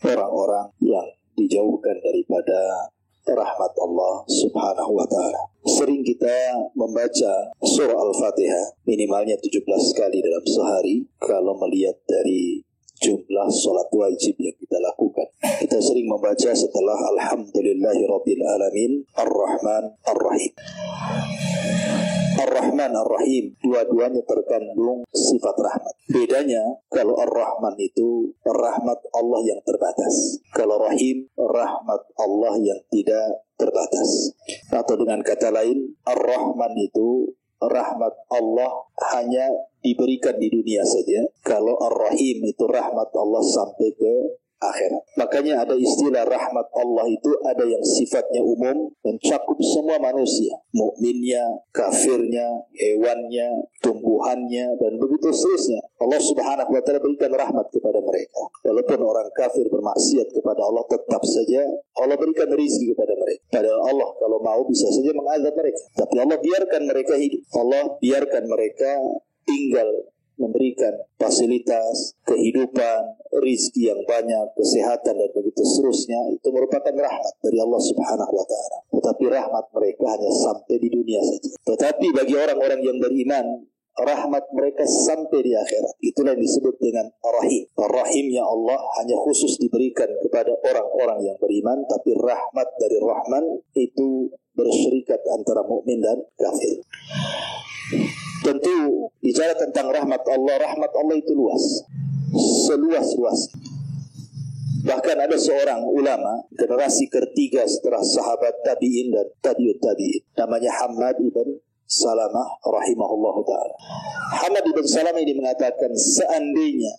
Orang-orang yang dijauhkan daripada rahmat Allah subhanahu wa ta'ala. Sering kita membaca surah Al-Fatihah minimalnya 17 kali dalam sehari. Kalau melihat dari jumlah sholat wajib yang kita lakukan, kita sering membaca setelah Alhamdulillahirabbil alamin Ar-Rahman Ar-Rahim. Ar-Rahman Ar-Rahim, dua-duanya terkandung sifat rahmat. Bedanya, kalau Ar-Rahman itu rahmat Allah yang terbatas. Kalau Rahim, rahmat Allah yang tidak terbatas. Atau dengan kata lain, Ar-Rahman itu rahmat Allah hanya diberikan di dunia saja. Kalau Ar-Rahim itu rahmat Allah sampai ke akhirat. Makanya ada istilah rahmat Allah itu ada yang sifatnya umum, mencakup semua manusia, mukminnya, kafirnya, hewannya, tumbuhannya, dan begitu seterusnya. Allah subhanahu wa ta'ala berikan rahmat kepada mereka. Walaupun orang kafir bermaksiat kepada Allah, tetap saja Allah berikan rezeki kepada mereka. Padahal Allah kalau mau bisa saja mengazab mereka, tapi Allah biarkan mereka hidup. Allah biarkan mereka tinggal, memberikan fasilitas, kehidupan, rizki yang banyak, kesehatan, dan begitu seterusnya. Itu merupakan rahmat dari Allah subhanahu wa ta'ala. Tetapi rahmat mereka hanya sampai di dunia saja. Tetapi bagi orang-orang yang beriman, rahmat mereka sampai di akhirat. Itulah yang disebut dengan Ar-Rahim. Ar-Rahimnya Allah hanya khusus diberikan kepada orang-orang yang beriman, tapi rahmat dari Rahman itu berserikat antara mukmin dan kafir. Tentu bicara tentang rahmat Allah itu luas, seluas-luas. Bahkan ada seorang ulama generasi ketiga setelah sahabat tabi'in dan tabi'ut tabi'in, namanya Hammad ibn Salamah rahimahullahu ta'ala. Hammad ibn Salamah ini mengatakan, seandainya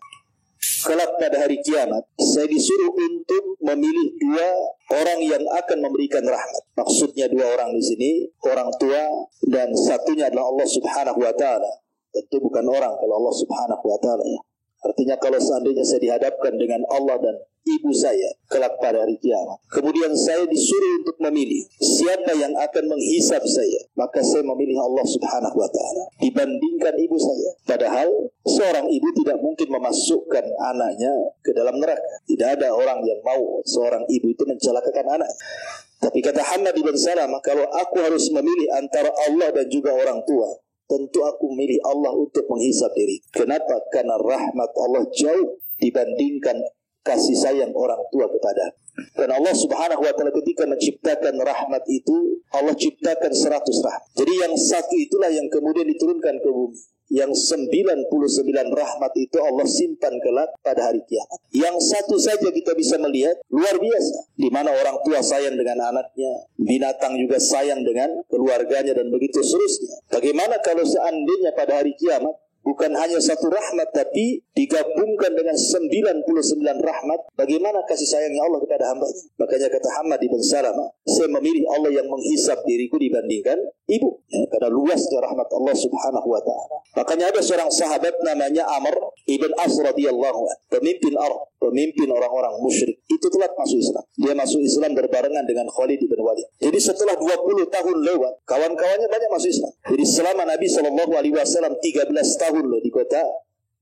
kelak pada hari kiamat saya disuruh untuk memilih dua orang yang akan memberikan rahmat. Maksudnya dua orang di sini, orang tua dan satunya adalah Allah subhanahu wa ta'ala. Tentu bukan orang kalau Allah subhanahu wa ta'ala ya. Artinya kalau seandainya saya dihadapkan dengan Allah dan ibu saya kelak pada hari kiamat, kemudian saya disuruh untuk memilih siapa yang akan menghisab saya, maka saya memilih Allah subhanahu wa ta'ala dibandingkan ibu saya. Padahal seorang ibu tidak mungkin memasukkan anaknya ke dalam neraka. Tidak ada orang yang mau seorang ibu itu mencelakakan anak. Tapi kata Hammad ibn Salamah, kalau aku harus memilih antara Allah dan juga orang tua, tentu aku memilih Allah untuk menghisab diri. Kenapa? Karena rahmat Allah jauh dibandingkan kasih sayang orang tua kepada. Karena Allah subhanahu wa ta'ala ketika menciptakan rahmat itu, Allah ciptakan 100 rahmat. Jadi yang satu itulah yang kemudian diturunkan ke bumi. Yang 99 rahmat itu Allah simpan kelak pada hari kiamat. Yang satu saja kita bisa melihat luar biasa, di mana orang tua sayang dengan anaknya, binatang juga sayang dengan keluarganya, dan begitu seterusnya. Bagaimana kalau seandainya pada hari kiamat bukan hanya satu rahmat, tapi digabungkan dengan 99 rahmat? Bagaimana kasih sayangnya Allah kepada hambanya? Makanya kata Hammad ibn Salamah, saya memilih Allah yang menghisab diriku dibandingkan ibu, karena luasnya rahmat Allah subhanahu wa ta'ala. Makanya ada seorang sahabat namanya Amr ibn As radhiyallahu anhu, pemimpin orang-orang musyrik. Itu telat masuk Islam. Dia masuk Islam berbarengan dengan Khalid ibn Walid. Jadi setelah 20 tahun lewat, kawan-kawannya banyak masuk Islam. Jadi selama Nabi SAW 13 tahun di kota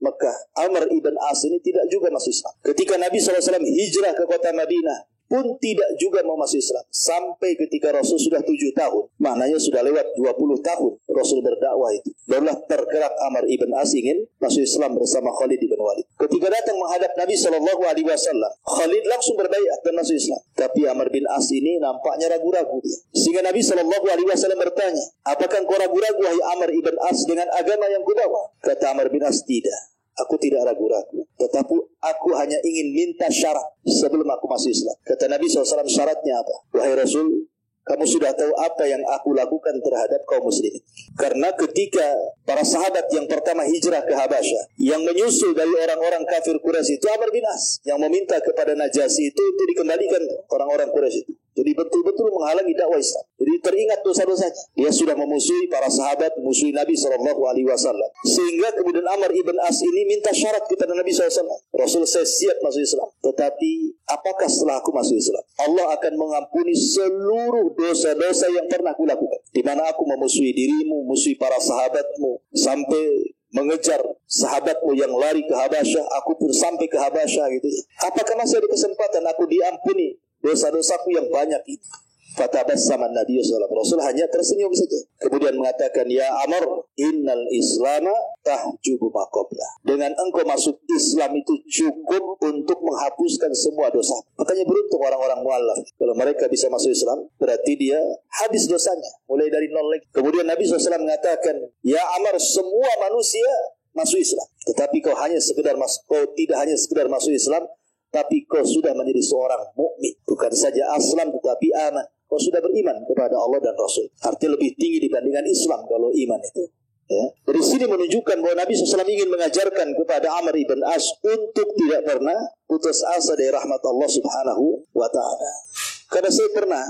Mekah, Amr ibn As ini tidak juga masuk Islam. Ketika Nabi SAW hijrah ke kota Madinah pun tidak juga mau masuk Islam. Sampai ketika Rasul sudah 7 tahun, maknanya sudah lewat 20 tahun Rasul berdakwah itu, barulah tergerak Amr ibn As ingin masuk Islam bersama Khalid ibn Walid. Ketika datang menghadap Nabi SAW, Khalid langsung berbaiat dan masuk Islam. Tapi Amr bin As ini nampaknya ragu-ragu dia. Sehingga Nabi SAW bertanya, apakah kau ragu-ragu wahai Amr ibn As dengan agama yang kubawa? Kata Amr bin As, tidak. Aku tidak ragu-ragu, tetapi aku hanya ingin minta syarat sebelum aku masuk Islam. Kata Nabi SAW, syaratnya apa? Wahai Rasul, kamu sudah tahu apa yang aku lakukan terhadap kaum muslimin. Karena ketika para sahabat yang pertama hijrah ke Habasyah, yang menyusul dari orang-orang kafir Quraisy itu Amr bin As, yang meminta kepada Najasyi itu dikembalikan orang-orang Quraisy itu. Jadi betul-betul menghalangi dakwah Islam. Jadi teringat dosa-dosanya. Dia sudah memusuhi para sahabat, memusuhi Nabi SAW. Sehingga kemudian Amr ibn As ini minta syarat kepada Nabi SAW. Rasul, saya siap masuk Islam, tetapi apakah setelah aku masuk Islam Allah akan mengampuni seluruh dosa-dosa yang pernah aku lakukan, di mana aku memusuhi dirimu, memusuhi para sahabatmu, sampai mengejar sahabatmu yang lari ke Habasyah, aku pun sampai ke Habasyah gitu ya. Apakah masih ada kesempatan aku diampuni dosa-dosaku yang banyak itu? Fatabassama Nabi sallallahu alaihi wasallam, hanya tersenyum saja. Kemudian mengatakan, ya Amr, innal islama tahjubu ma qabla. Dengan engkau masuk Islam itu cukup untuk menghapuskan semua dosa. Makanya beruntung orang-orang mualaf. Kalau mereka bisa masuk Islam, berarti dia habis dosanya, mulai dari nol lagi. Kemudian Nabi SAW mengatakan, ya Amr, semua manusia masuk Islam, tetapi kau tidak hanya sekedar masuk Islam, tapi kau sudah menjadi seorang mukmin. Bukan saja aslam, tetapi aman. Kau sudah beriman kepada Allah dan Rasul. Artinya lebih tinggi dibandingkan Islam kalau iman itu. Ya. Dari sini menunjukkan bahwa Nabi SAW ingin mengajarkan kepada Amr ibn As untuk tidak pernah putus asa dari rahmat Allah Subhanahu wa ta'ala. Karena saya pernah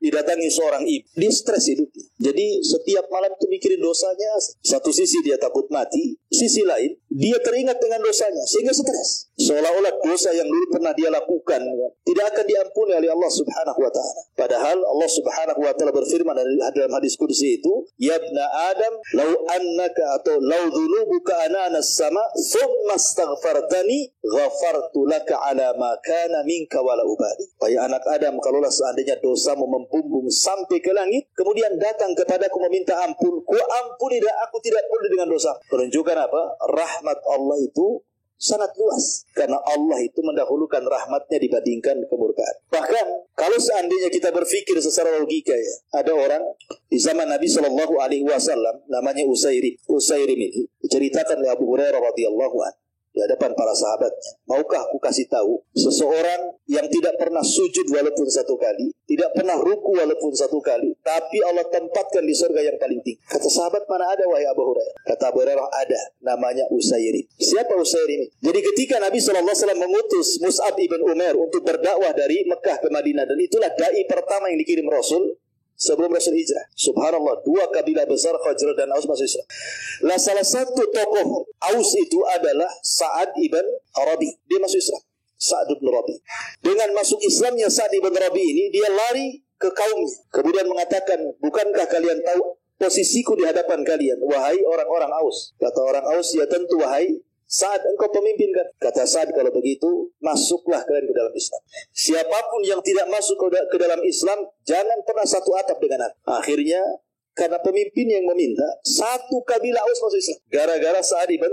didatangi seorang ibu, dia stres hidupnya. Jadi setiap malam itu mikirin dosanya. Satu sisi dia takut mati, sisi lain dia teringat dengan dosanya sehingga stres. Seolah-olah dosa yang dulu pernah dia lakukan tidak akan diampuni oleh Allah Subhanahu wa ta'ala. Padahal Allah Subhanahu wa ta'ala berfirman dalam hadis qudsi itu, ya ibna Adam, lau annaka atau lau dhunubuka anana sama thumma astaghfartani ghafartu laka ala ma kana minka wala ubali. Wahai anak Adam, kalaulah seandainya dosamu membumbung sampai ke langit, kemudian datang kepadaku meminta ampun, ku ampuni dan aku tidak peduli dengan dosa. Menunjukkan apa? Rahmat Allah itu sangat luas, karena Allah itu mendahulukan rahmatnya dibandingkan kemurkaan. Bahkan kalau seandainya kita berpikir secara logika ya, ada orang di zaman Nabi SAW namanya Usairim ini diceritakan oleh Abu Hurairah radhiyallahu anhu di hadapan para sahabatnya. Maukah aku kasih tahu seseorang yang tidak pernah sujud walaupun satu kali, tidak pernah ruku walaupun satu kali, tapi Allah tempatkan di surga yang paling tinggi. Kata sahabat, mana ada wahai Abu Hurairah? Kata Abu Hurairah, ada, namanya Usairim. Siapa Usairim? Jadi ketika Nabi SAW mengutus Mus'ab ibn Umair untuk berdakwah dari Mekah ke Madinah, dan itulah dai pertama yang dikirim Rasul sebelum Rasul hijrah. Subhanallah, dua kabilah besar Khazraj dan Aus masuk Islam. Lah salah satu tokoh Aus itu adalah Sa'ad ibn Rabi. Dia masuk Islam. Sa'ad ibn Rabi. Dengan masuk Islamnya Sa'ad ibn Rabi ini, dia lari ke kaumnya. Kemudian mengatakan, bukankah kalian tahu posisiku di hadapan kalian, wahai orang-orang Aus? Kata orang Aus, ya tentu wahai Sa'ad, engkau pemimpin kan? Kata Sa'ad, kalau begitu masuklah kalian ke dalam Islam. Siapapun yang tidak masuk ke dalam Islam, jangan pernah satu atap dengan aku. Akhirnya karena pemimpin yang meminta, satu kabilah Aus masuk Islam gara-gara Sa'ad ibn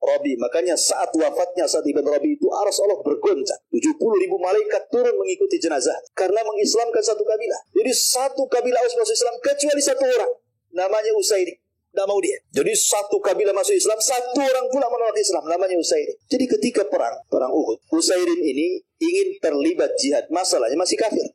Rabi. Makanya saat wafatnya Sa'ad ibn Rabi itu arsy Allah bergoncang. 70.000 malaikat turun mengikuti jenazah karena mengislamkan satu kabilah. Jadi satu kabilah Aus masuk Islam kecuali satu orang, namanya Usairim. Tidak mau dia. Jadi satu kabilah masuk Islam, satu orang pula menolak Islam, namanya Usairim. Jadi ketika perang Uhud, Usairim ini ingin terlibat jihad. Masalahnya masih kafir.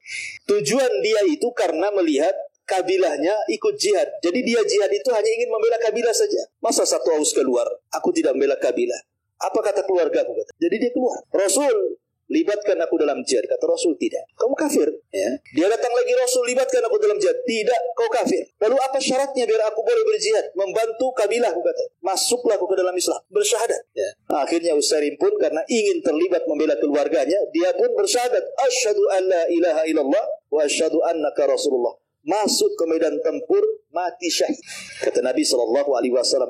Tujuan dia itu karena melihat kabilahnya ikut jihad. Jadi dia jihad itu hanya ingin membela kabilah saja. Masa satu Aus keluar, aku tidak membela kabilah. Apa kata keluarga aku? Jadi dia keluar. Rasul, libatkan aku dalam jihad. Kata Rasul, tidak. Kamu kafir. Ya. Dia datang lagi, Rasul, libatkan aku dalam jihad. Tidak, kau kafir. Lalu apa syaratnya biar aku boleh berjihad? Membantu kabilah, aku kata. Masuklah aku ke dalam Islam. Bersyahadat. Ya. Akhirnya Usairim pun karena ingin terlibat membela keluarganya, dia pun bersyahadat. Asyhadu an la ilaha illallah wa asyhadu annaka Rasulullah. Masuk ke medan tempur, mati syahid. Kata Nabi SAW,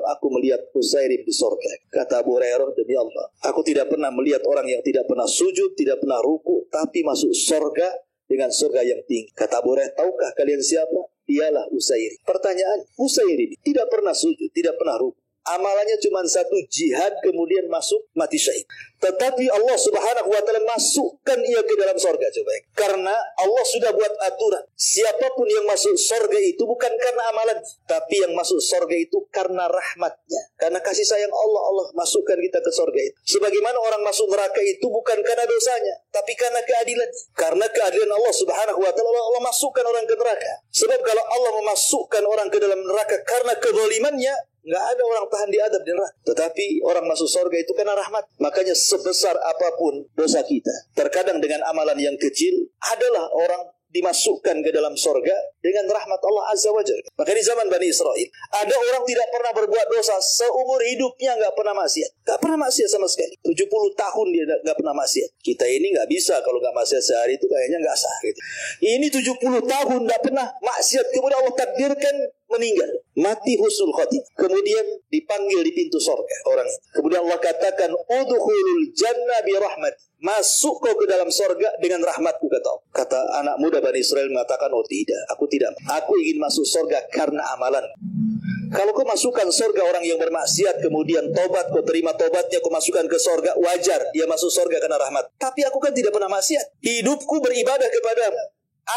aku melihat Usairim di surga. Kata Abu Hurairah, demi Allah, aku tidak pernah melihat orang yang tidak pernah sujud, tidak pernah ruku, tapi masuk surga dengan surga yang tinggi. Kata Abu Hurairah, tahukah kalian siapa? Dialah Usairim. Pertanyaan, Usairim tidak pernah sujud, tidak pernah ruku. Amalannya cuma satu, jihad, kemudian masuk, mati syahid. Tetapi Allah Subhanahu wa ta'ala masukkan ia ke dalam surga. Coba. Karena Allah sudah buat aturan. Siapapun yang masuk surga itu bukan karena amalan, tapi yang masuk surga itu karena rahmatnya. Karena kasih sayang Allah, Allah masukkan kita ke surga itu. Sebagaimana orang masuk neraka itu bukan karena dosanya, tapi karena keadilan. Karena keadilan Allah Subhanahu wa ta'ala, Allah masukkan orang ke neraka. Sebab kalau Allah memasukkan orang ke dalam neraka karena kezalimannya, nggak ada orang tahan diadab di neraka. Tetapi orang masuk surga itu karena rahmat. Makanya sebesar apapun dosa kita, terkadang dengan amalan yang kecil adalah orang dimasukkan ke dalam sorga dengan rahmat Allah Azza wa Jalla. Maka di zaman Bani Israel, ada orang tidak pernah berbuat dosa seumur hidupnya, nggak pernah maksiat. Nggak pernah maksiat sama sekali. 70 tahun dia nggak pernah maksiat. Kita ini nggak bisa, kalau nggak maksiat sehari itu kayaknya nggak sah. Gitu. Ini 70 tahun nggak pernah maksiat, kemudian Allah takdirkan meninggal, mati husnul khotimah, kemudian dipanggil di pintu sorga orang itu. Kemudian Allah katakan, udkhulul jannah bi rahmat, masuk kau ke dalam sorga dengan rahmatku, kata Allah. Kata anak muda Bani Israel mengatakan, oh tidak, aku ingin masuk sorga karena amalan. Kalau kau masukkan sorga orang yang bermaksiat, kemudian tobat, kau terima tobatnya, kau masukkan ke sorga, wajar dia masuk sorga karena rahmat. Tapi aku kan tidak pernah maksiat, hidupku beribadah kepadamu.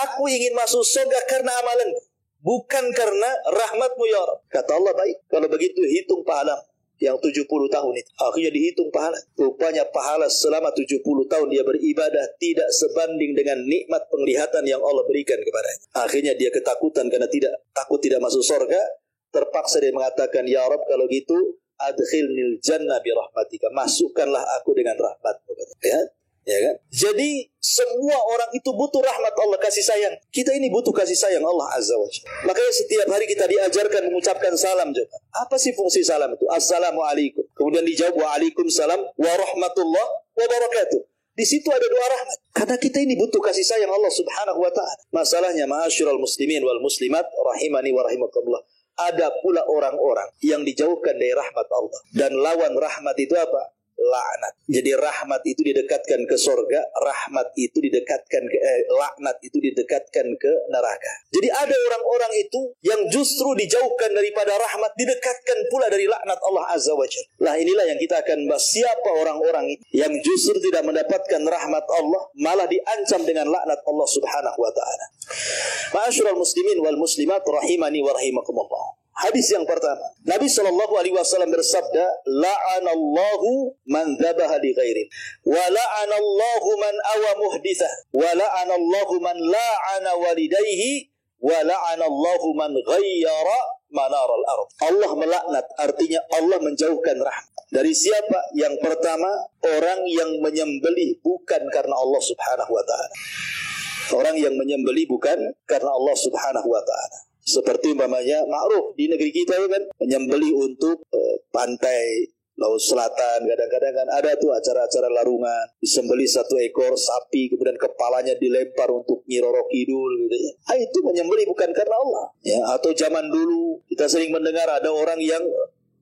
Aku ingin masuk sorga karena amalanku, bukan karena rahmatmu ya Rabb. Kata Allah, baik, kalau begitu hitung pahala yang 70 tahun itu. Akhirnya dihitung pahala. Rupanya pahala selama 70 tahun dia beribadah tidak sebanding dengan nikmat penglihatan yang Allah berikan kepadanya. Akhirnya dia ketakutan karena takut tidak masuk surga. Terpaksa dia mengatakan, ya Rabb, kalau gitu adkhilnil jannah bi rahmatika, masukkanlah aku dengan rahmatmu. Ya kan? Jadi semua orang itu butuh rahmat Allah, kasih sayang. Kita ini butuh kasih sayang Allah Azza wa Jalla. Makanya setiap hari kita diajarkan mengucapkan salam juga. Apa sih fungsi salam itu? Assalamualaikum. Kemudian dijawab waalaikumsalam warahmatullah wabarakatuh. Di situ ada doa rahmat. Karena kita ini butuh kasih sayang Allah Subhanahu wa ta'ala. Masalahnya, ma'asyiral muslimin wal muslimat rahimani wa rahimakumullah, ada pula orang-orang yang dijauhkan dari rahmat Allah. Dan lawan rahmat itu apa? Laknat. Jadi rahmat itu didekatkan ke surga, rahmat itu didekatkan ke laknat itu didekatkan ke neraka. Jadi ada orang-orang itu yang justru dijauhkan daripada rahmat, didekatkan pula dari laknat Allah Azza wa Jalla. Nah, inilah yang kita akan bahas, siapa orang-orang yang justru tidak mendapatkan rahmat Allah, malah diancam dengan laknat Allah Subhanahu wa ta'ala. Ma'asyiral muslimin wal muslimat rahimani wa rahimakumullah. Hadis yang pertama, Nabi SAW bersabda, la'anallahu man dhabaha li ghairin, wa la'anallahu man awa muhdithah, wa la'anallahu man la'ana walidayhi, wa la'anallahu man ghayyara manaral ard. Allah melaknat, artinya Allah menjauhkan rahmat. Dari siapa? Yang pertama, orang yang menyembelih bukan karena Allah Subhanahu wa ta'ala. Orang yang menyembelih bukan karena Allah Subhanahu wa ta'ala. Seperti umpamanya ma'ruf di negeri kita kan, menyembelih untuk pantai Laut Selatan, kadang-kadang kan ada tuh acara-acara larungan, disembelih satu ekor sapi, kemudian kepalanya dilempar untuk Nyi Roro Kidul gitu ya. Itu menyembelih bukan karena Allah. Ya, atau zaman dulu kita sering mendengar ada orang yang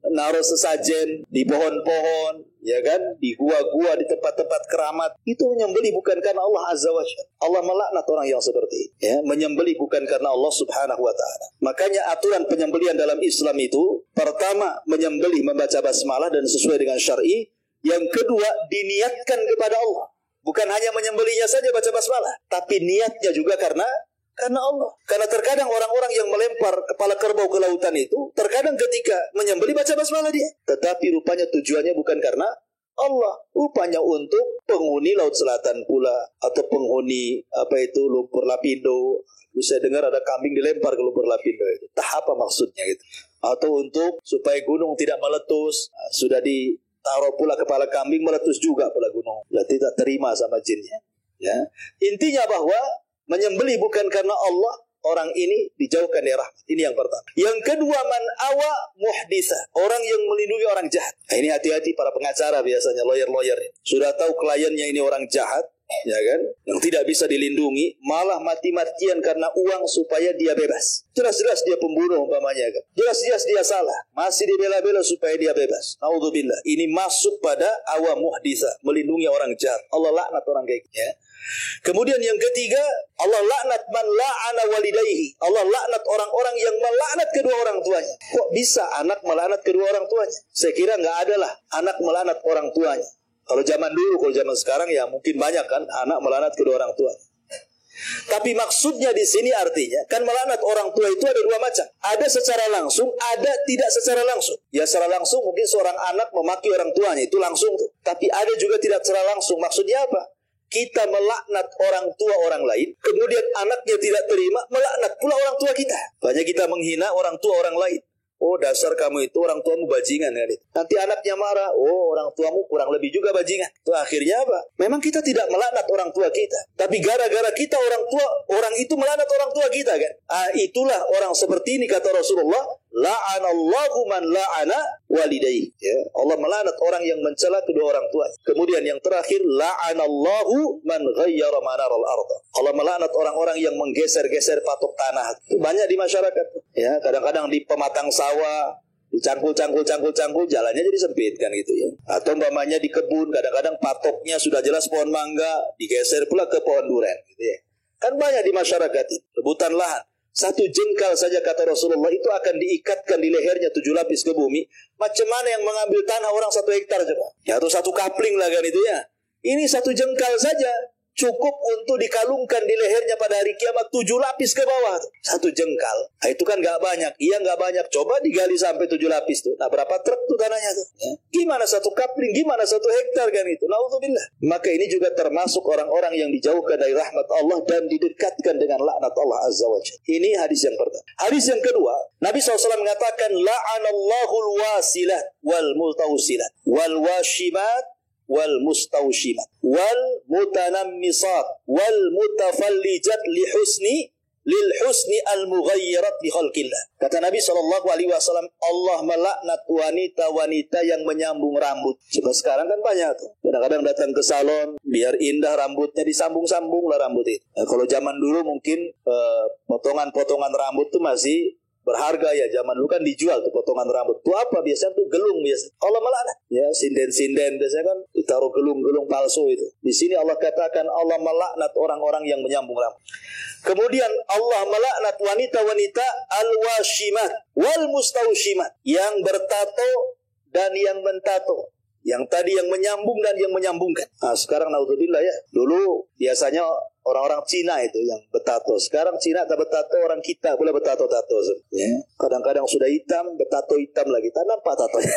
naruh sesajen di pohon-pohon, ya kan, di gua-gua, di tempat-tempat keramat. Itu menyembelih bukan karena Allah Azza wa Jalla. Allah melaknat orang yang seperti itu. Ya, menyembelih bukan karena Allah Subhanahu wa ta'ala. Makanya aturan penyembelihan dalam Islam itu, pertama menyembelih membaca basmalah dan sesuai dengan syar'i. Yang kedua, diniatkan kepada Allah. Bukan hanya menyembelihnya saja baca basmalah, tapi niatnya juga karena Allah. Karena terkadang orang-orang yang melempar kepala kerbau ke lautan itu, terkadang ketika menyembelih baca basmalah dia, tetapi rupanya tujuannya bukan karena Allah, rupanya untuk penghuni Laut Selatan pula, atau penghuni Lumpur Lapindo. Saya dengar ada kambing dilempar ke Lumpur Lapindo itu. Entah apa maksudnya gitu. Atau untuk supaya gunung tidak meletus, sudah ditaruh pula kepala kambing, meletus juga pula gunung. Berarti tak terima sama jinnya. Ya. Intinya bahwa menyembelih bukan karena Allah, orang ini dijauhkan dari rahmat. Ini yang pertama. Yang kedua, man awa muhditha, orang yang melindungi orang jahat. Nah, ini hati-hati para pengacara biasanya, lawyer-lawyer. Sudah tahu kliennya ini orang jahat, ya kan, yang tidak bisa dilindungi, malah mati-matian karena uang supaya dia bebas. Jelas-jelas dia pembunuh umpamanya kan. Jelas-jelas dia salah, masih dibela-bela supaya dia bebas. Naudzubillah. Ini masuk pada awa muhditha, melindungi orang jahat. Allah laknat orang kayak gitu ya. Kemudian yang ketiga, Allah laknat man la'ana walidayhi. Allah laknat orang-orang yang melaknat kedua orang tuanya. Kok bisa anak melaknat kedua orang tuanya? Saya kira nggak ada lah anak melaknat orang tuanya. Kalau zaman dulu, kalau zaman sekarang ya mungkin banyak kan anak melaknat kedua orang tuanya. Tapi maksudnya di sini artinya kan melaknat orang tua itu ada dua macam. Ada secara langsung, ada tidak secara langsung. Ya secara langsung mungkin seorang anak memaki orang tuanya, itu langsung tuh. Tapi ada juga tidak secara langsung. Maksudnya apa? Kita melaknat orang tua orang lain, kemudian anaknya tidak terima, melaknat pula orang tua kita. Banyak kita menghina orang tua orang lain. Oh, dasar kamu itu orang tuamu bajingan kan itu. Nanti anaknya marah, oh orang tuamu kurang lebih juga bajingan. Itu akhirnya apa? Memang kita tidak melaknat orang tua kita, tapi gara-gara kita orang itu melaknat orang tua kita kan. Itulah orang seperti ini kata Rasulullah, la'anallahu man la'ana walidayhi. Ya, Allah melaknat orang yang mencela kedua orang tua. Kemudian yang terakhir, la'anallahu man ghayyara manaral ardh. Allah melaknat orang-orang yang menggeser-geser patok tanah. Itu banyak di masyarakat. Ya, kadang-kadang di pematang sawah, dicangkul, jalannya jadi sempit kan gitu ya. Atau umpamanya di kebun, kadang-kadang patoknya sudah jelas pohon mangga, digeser pula ke pohon duren gitu ya. Kan banyak di masyarakat itu, rebutan lahan. Satu jengkal saja kata Rasulullah itu akan diikatkan di lehernya 7 lapis ke bumi. Macam mana yang mengambil tanah orang 1 hektar coba? Ya, atau 1 kapling lah kan itu ya. Ini 1 jengkal saja cukup untuk dikalungkan di lehernya pada hari kiamat 7 lapis ke bawah. 1 jengkal. Nah, itu kan gak banyak. Iya gak banyak. Coba digali sampai 7 lapis tuh. Nah, berapa truk tuh tanahnya tuh? Ya. Gimana 1 kapling? Gimana 1 hektar kan itu? Na'udzubillah. Maka ini juga termasuk orang-orang yang dijauhkan dari rahmat Allah dan didekatkan dengan laknat Allah Azza wa Jalla. Ini hadis yang pertama. Hadis yang kedua, Nabi SAW mengatakan, la'anallahul wasilat wal multawsilat wal washimat wal mustawshimat wal mutanammisat wal mutafallijat lil husni al mughayyirat li khalqillah. Kata Nabi SAW, Allah melaknat wanita-wanita yang menyambung rambut. Coba sekarang kan banyak tuh. Kadang-kadang datang ke salon biar indah rambutnya, disambung-sambung lah rambut itu. Nah, kalau zaman dulu mungkin potongan-potongan rambut tuh masih berharga ya. Zaman dulu kan dijual tuh potongan rambut. Itu apa? Biasanya tuh gelung biasa. Allah melaknat. Ya, sinden-sinden biasanya kan ditaruh gelung-gelung palsu itu. Di sini Allah katakan Allah melaknat orang-orang yang menyambung rambut. Kemudian Allah melaknat wanita-wanita al-washimat wal mustawshimat, yang bertato dan yang mentato. Yang tadi yang menyambung dan yang menyambungkan. Nah, sekarang naudzubillah ya. Dulu biasanya orang-orang Cina itu yang bertato. Sekarang Cina tak bertato, orang kita boleh bertato-tato. Ya. Kadang-kadang sudah hitam, bertato hitam lagi. Tak nampak tatonya.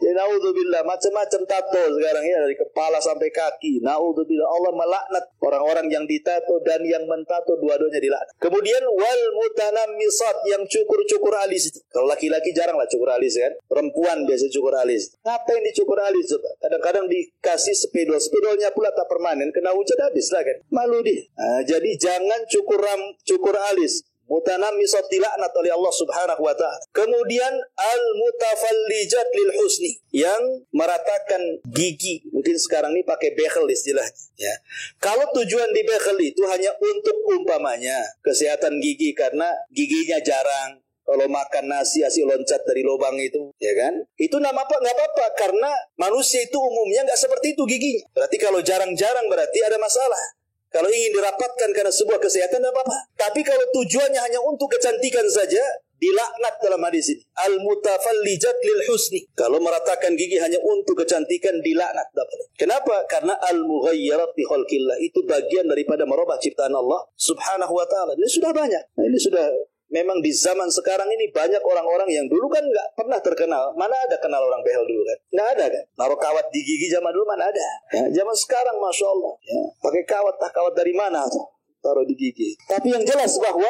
Ya, naudzubillah, macam-macam tato sekarang ya, dari kepala sampai kaki. Naudzubillah, Allah melaknat orang-orang yang ditato dan yang mentato, dua-duanya dilaknat. Kemudian wal mutanammisat, yang cukur-cukur alis itu. Kalau laki-laki jarang lah cukur alis kan. Perempuan biasa cukur alis. Ngapain dicukur alis coba? Kadang-kadang dikasih spidolnya pula tak permanen, kena hujan habis lah kan. Malu dia. Nah, jadi jangan cukur alis. Mutanammisat dilaknat oleh Allah Subhanahu wa ta'ala. Kemudian al-mutafallijat lil husni, yang meratakan gigi. Mungkin sekarang ini pakai behel istilahnya ya. Kalau tujuan di behel itu hanya untuk umpamanya kesehatan gigi karena giginya jarang, kalau makan nasi loncat dari lubang itu, ya kan? Itu nggak apa-apa, karena manusia itu umumnya nggak seperti itu giginya. Berarti kalau jarang-jarang berarti ada masalah. Kalau ingin dirapatkan karena sebuah kesehatan, tidak apa-apa. Tapi kalau tujuannya hanya untuk kecantikan saja, dilaknat dalam hadis ini. Al-mutafallijat lil husni. Kalau meratakan gigi hanya untuk kecantikan, dilaknat. Kenapa? Karena al-mughayyirat li khalqillah. Itu bagian daripada merubah ciptaan Allah Subhanahu wa ta'ala. Ini sudah banyak. Nah, ini sudah... Memang di zaman sekarang ini banyak orang-orang yang dulu kan nggak pernah terkenal. Mana ada kenal orang behel dulu kan? Nggak ada kan? Naruh kawat di gigi zaman dulu mana ada? Ya, zaman sekarang Masya Allah. Ya, pakai kawat dari mana tuh? Taruh di gigi. Tapi yang jelas bahwa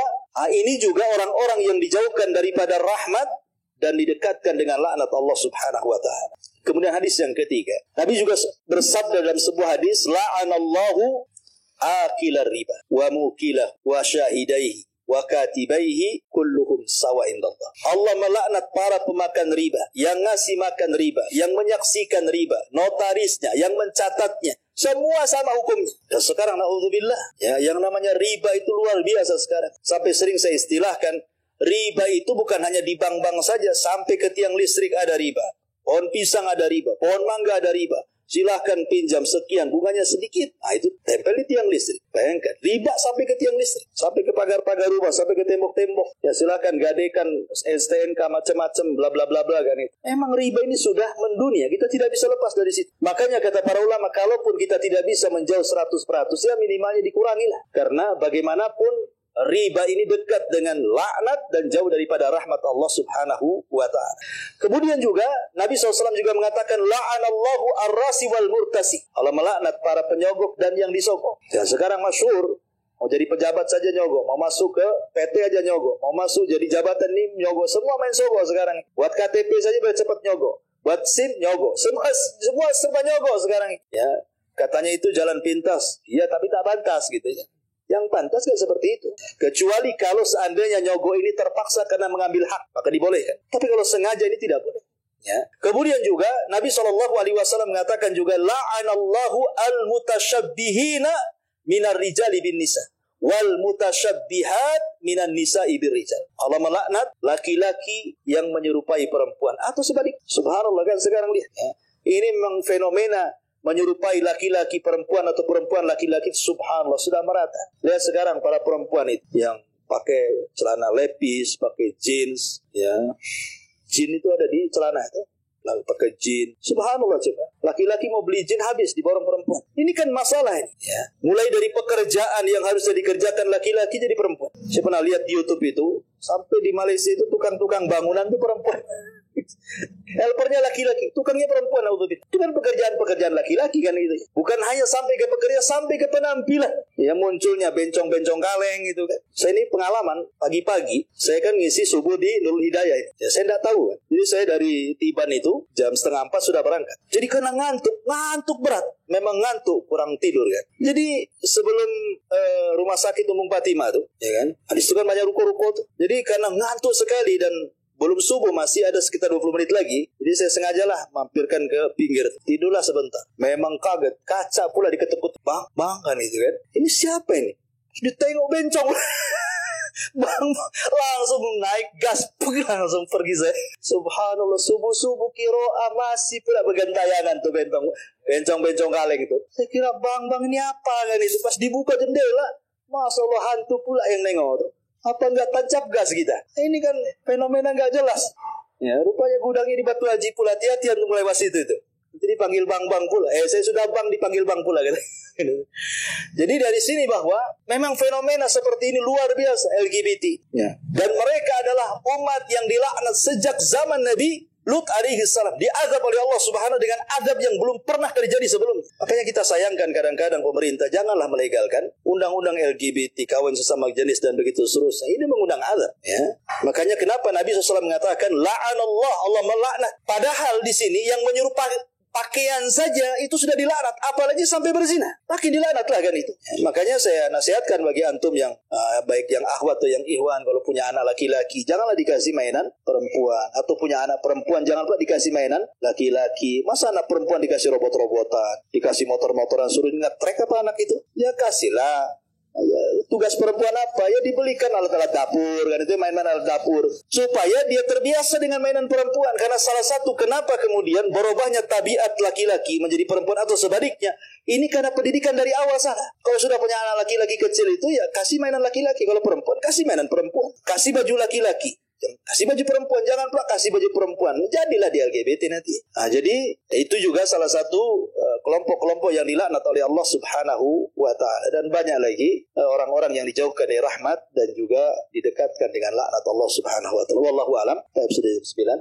ini juga orang-orang yang dijauhkan daripada rahmat dan didekatkan dengan laknat Allah Subhanahu wa ta'ala. Kemudian hadis yang ketiga. Nabi juga bersabda dalam sebuah hadis, la'anallahu akilar riba wa mukilah wa syahidaihi wa katibaihi kulluhum sawa indallah. Allah melaknat para pemakan riba, yang ngasih makan riba, yang menyaksikan riba, notarisnya, yang mencatatnya, semua sama hukumnya. Ya, sekarang naudzubillah, ya, yang namanya riba itu luar biasa sekarang. Sampai sering saya istilahkan, riba itu bukan hanya di bank-bank saja, sampai ke tiang listrik ada riba. Pohon pisang ada riba, pohon mangga ada riba. Silahkan pinjam sekian, bunganya sedikit. Nah, itu tempel di tiang listrik. Bayangkan, riba sampai ke tiang listrik, sampai ke pagar-pagar rumah, sampai ke tembok-tembok. Ya silahkan gadekan STNK macam-macam, bla bla bla bla kan itu. Emang riba ini sudah mendunia, kita tidak bisa lepas dari situ. Makanya kata para ulama, kalaupun kita tidak bisa menjauh 100%, ya minimalnya dikurangilah. Karena bagaimanapun riba ini dekat dengan laknat dan jauh daripada rahmat Allah Subhanahu wa ta'ala. Kemudian juga Nabi SAW juga mengatakan, la'anallahu ar-rasi wal murtasi. Allah melaknat para penyogok dan yang disogok. Dan sekarang masyhur Mau jadi pejabat saja nyogok, mau masuk ke PT aja nyogok, mau masuk jadi jabatan ini nyogok, semua main nyogok sekarang. Buat KTP saja biar cepat nyogok, buat SIM nyogok, semua serba nyogok sekarang. Ya, katanya itu jalan pintas, iya tapi tak pantas gitu ya. Yang pantas kan seperti itu. Kecuali kalau seandainya nyogok ini terpaksa karena mengambil hak, maka dibolehkan. Tapi kalau sengaja ini tidak boleh. Ya. Kemudian juga Nabi SAW mengatakan juga la'anallahu al-mutasyabbihina minar rijali bin nisa wal mutasyabbihat minan nisa'i bir rijal. Allah melaknat laki-laki yang menyerupai perempuan atau sebalik. Subhanallah kan sekarang lihat. Ya. Ini memang fenomena menyerupai laki-laki perempuan atau perempuan laki-laki, subhanallah sudah merata. Lihat sekarang para perempuan itu yang pakai celana lepis, pakai jeans, ya. Jin itu ada di celana itu. Lalu pakai jin. Subhanallah coba. Laki-laki mau beli jin habis di borong perempuan. Ini kan masalah ini. Ya. Mulai dari pekerjaan yang harusnya dikerjakan laki-laki jadi perempuan. Saya pernah lihat di YouTube itu. Sampai di Malaysia itu tukang-tukang bangunan itu perempuan. Helpernya laki-laki, tukangnya perempuan. Itu kan pekerjaan-pekerjaan laki-laki kan itu. Bukan hanya sampai ke pekerjaan, sampai ke penampilan. Ya munculnya bencong-bencong kaleng gitu kan. Saya ini pengalaman pagi-pagi, saya kan ngisi subuh di Nurul Hidayah. Ya saya tidak tahu kan. Jadi saya dari Tiban itu jam 3:30 sudah berangkat. Jadi karena ngantuk berat. Memang ngantuk, kurang tidur kan. Jadi sebelum rumah sakit Umum Fatimah tuh, ya kan. Hadis itu kan banyak ruko-ruko tuh. Jadi karena ngantuk sekali dan belum subuh, masih ada sekitar 20 menit lagi. Jadi saya sengajalah mampirkan ke pinggir. Tidurlah sebentar. Memang kaget. Kaca pula diketuk-ketuk. Bang kan itu kan. Ini siapa ini? Ditengok bencong. Bang langsung naik gas. Langsung pergi saya. Subhanallah. Subuh-subuh kiroa masih pula bergentayangan tuh bencong-bencong kaleng itu. Saya kira bang ini apa kan itu. Pas dibuka jendela. Masya Allah hantu pula yang nengok tuh. Apa enggak tancap gas kita? Ini kan fenomena enggak jelas. Ya, rupanya gudangnya di Batu Haji pula. Hati-hati untuk melewati itu. Jadi panggil bang pula. Saya sudah bang dipanggil bang pula gitu. Jadi dari sini bahwa memang fenomena seperti ini luar biasa LGBT. Ya. Dan mereka adalah umat yang dilaknat sejak zaman Nabi Lut alaihi salam, diazab oleh Allah Subhanahu dengan azab yang belum pernah terjadi sebelumnya. Makanya kita sayangkan kadang-kadang pemerintah janganlah melegalkan undang-undang LGBT, kawin sesama jenis dan begitu seterusnya. Ini mengundang azab, ya. Makanya kenapa Nabi SAW mengatakan la'anallah, Allah melaknat. Padahal di sini yang menyerupai pakaian saja itu sudah dilaknat, apalagi sampai berzina. Makin dilaknatlah kan itu. Makanya saya nasihatkan bagi antum yang baik yang akhwat atau yang ikhwan, kalau punya anak laki-laki janganlah dikasih mainan perempuan, atau punya anak perempuan jangan pula dikasih mainan laki-laki. Masa anak perempuan dikasih robot-robotan, dikasih motor-motoran, suruh ngetrek apa anak itu? Ya kasihlah. Ya, tugas perempuan apa? Ya dibelikan alat-alat dapur kan, itu main-main alat dapur supaya dia terbiasa dengan mainan perempuan. Karena salah satu kenapa kemudian berubahnya tabiat laki-laki menjadi perempuan atau sebaliknya, ini karena pendidikan dari awal salah. Kalau sudah punya anak laki-laki kecil itu ya kasih mainan laki-laki, kalau perempuan kasih mainan perempuan, kasih baju laki-laki. Kasih baju perempuan, jangan pula kasih baju perempuan. Jadilah di LGBT nanti. Nah, jadi itu juga salah satu kelompok-kelompok yang dilaknat oleh Allah Subhanahu wa ta'ala. Dan banyak lagi orang-orang yang dijauhkan dari rahmat dan juga didekatkan dengan laknat Allah Subhanahu wa ta'ala. Wallahu a'lam. Sudah jam 9.